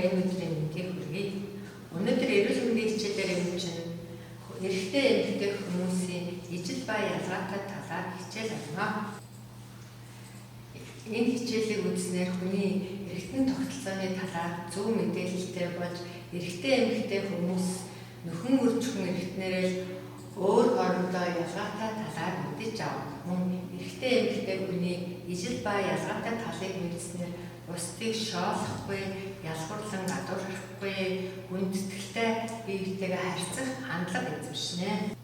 энэ өдрийн мэндийг хүргэе. Өнөөдөр эрүүл мэндийн хичээлээр эмчэн эрэгтэй эмэгтэй хүмүүсийн ижил ба ялгаатай талаар хичээл авна. Энэ хичээлийг үзснээр хүний эргэтэн тогтолцооны талаар зөв мэдээлэлтэй болж эрэгтэй эмэгтэй хүмүүс нөхөн үржихэн эргэтнэрэл өөр хоорондоо ялгаатай талаар мэдэж авна. Мөн эрэгтэй эмэгтэй хүний ижил ба ялгаатай талыг мэдснээр бусдыг шоолохгүй, ялгуурлан гадуурхахгүй, хүндэтгэлтэй биетэйгээ харьцах хандлага эзэмшнэ.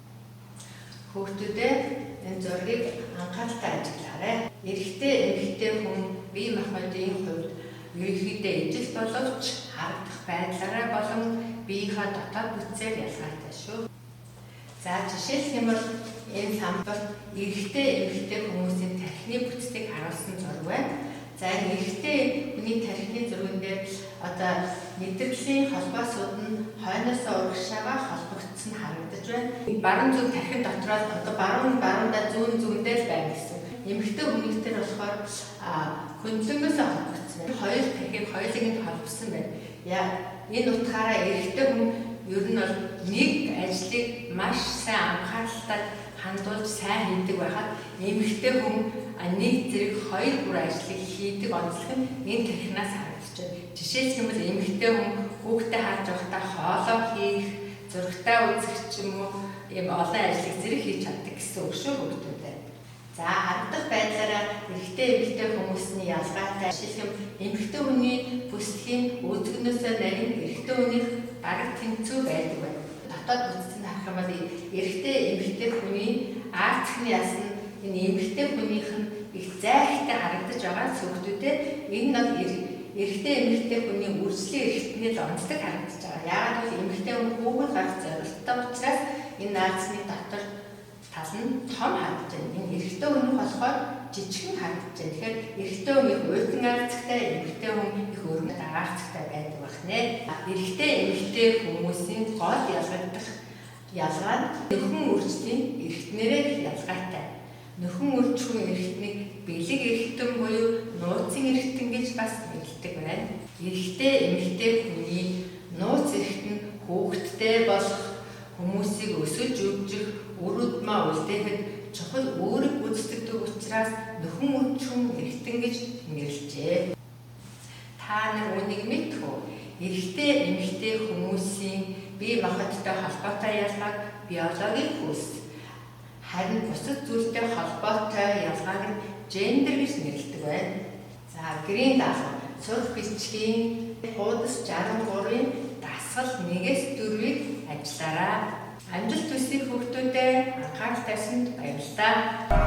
Хүүхдүүдээ энэ зургийг анхааралтай ажиглаарай. Эрэгтэй эмэгтэй хүн бие махбодын хувьд ерөнхийдөө ижил боловч харагдах байдлаараа болон биеийнхээ дотоод бүтцээр ялгаатай шүү. За жишээлх юм бол энэ самбарт эрэгтэй эмэгтэй хүмүүсийн тархины бүтцийг харуулсан зураг байна. За энэ эрэгтэй хүний тархины зурган дээр одоо мэдрэлийн холбоосууд нь хойноосоо урагшаага холбогдсон харагдаж байна. Баруун зүг тархин дотроос одоо баруундаа зүүндээ л байна гэсэн. Эмэгтэй хүний дээр болохоор хөндлөнгөөс холбогдсон. Хоёр тархийг хоёулынд холбосон байна. Энэ утгаараа эрэгтэй хүн ер нь бол нэг ажлыг маш сайн анхааралтай хандуулж сайн хийдэг байхад эмэгтэй хүн нэг зэрэг хоёр бүр ажлыг хийдэг онцлог нь энэ тархинаас харагдаж байна. Жишээлх юм бол эмэгтэй хүн хүүхдээ харж байхдаа хоолоо хийх, зурагтаа үзэх ч юм уу ийм олон ажлыг зэрэг хийж чаддаг гэсэн үг шүү хүүхдүүдээ. За харагдах байдлаараа эрэгтэй эмэгтэй хүмүүсийн ялгаатай жишээлх юм эмэгтэй хүний бүсдгийн өөдгнөөсөө нарийн эрэгтэй хүнийх бараг тэнцүү байдаг байна. Дотоод бүтцийг харах юм бол эрэгтэй эмэгтэй хүний арцхны ясна энэ эмэгтэй хүнийх нь их зайхтай харагдаж байгаа хүүхдүүдээ энэ нь эрэгтэй эмэгтэй хүний үржлийн эрхтний л онцлог харагдаж байгаа. Яагаад гэвэл эмэгтэй хүн хүүхэд гарах зорилттой учраас энэ наацны дотор тал нь том харагдаж байна. Энэ эрэгтэй хүн болохоор жижигхэн харагдаж байна. Тэгэхээр эрэгтэй хүн их уйдан арцтай, эмэгтэй хүн их өргөн дагарцтай байдаг байна. Эрэгтэй эмэгтэй хүмүүсийн гол ялгагдах ялгаа нь нөхөн үржлийн эрхтнэрээ ялгаатай. Нөхөн үржихэн эрхтнийг бэлэг эрхтэн буюу нууцын эрхтэн гэж бас нэрлэдэг байна. Эрэгтэй эмэгтэй хүний нууц эрхтэн хүүхэдтэй болох хүмүүсийг өсөж өвжих, үр удмаа үлдээхэд чухал үүрэг гүйцэтгэдэг учраас нөхөн үржихэн эрхтэн гэж нэрлэжээ. Та нар үнийг мэдэх үү? Эрэгтэй эмэгтэй хүмүүсийн бие махбодтой холбоотой ялгааг биологийн хөлс, харин бусад зүйлтэй холбоотой ялгааг нь гендер гэж нэрлэдэг байна. За гэрийн даалгавар сурах бичгийн хуудас 63-ын дасгал 1-4-ийг ажиллаарай. Амжилт хүсье хүүхдүүдээ анхаарал тавьсанд баярлалаа.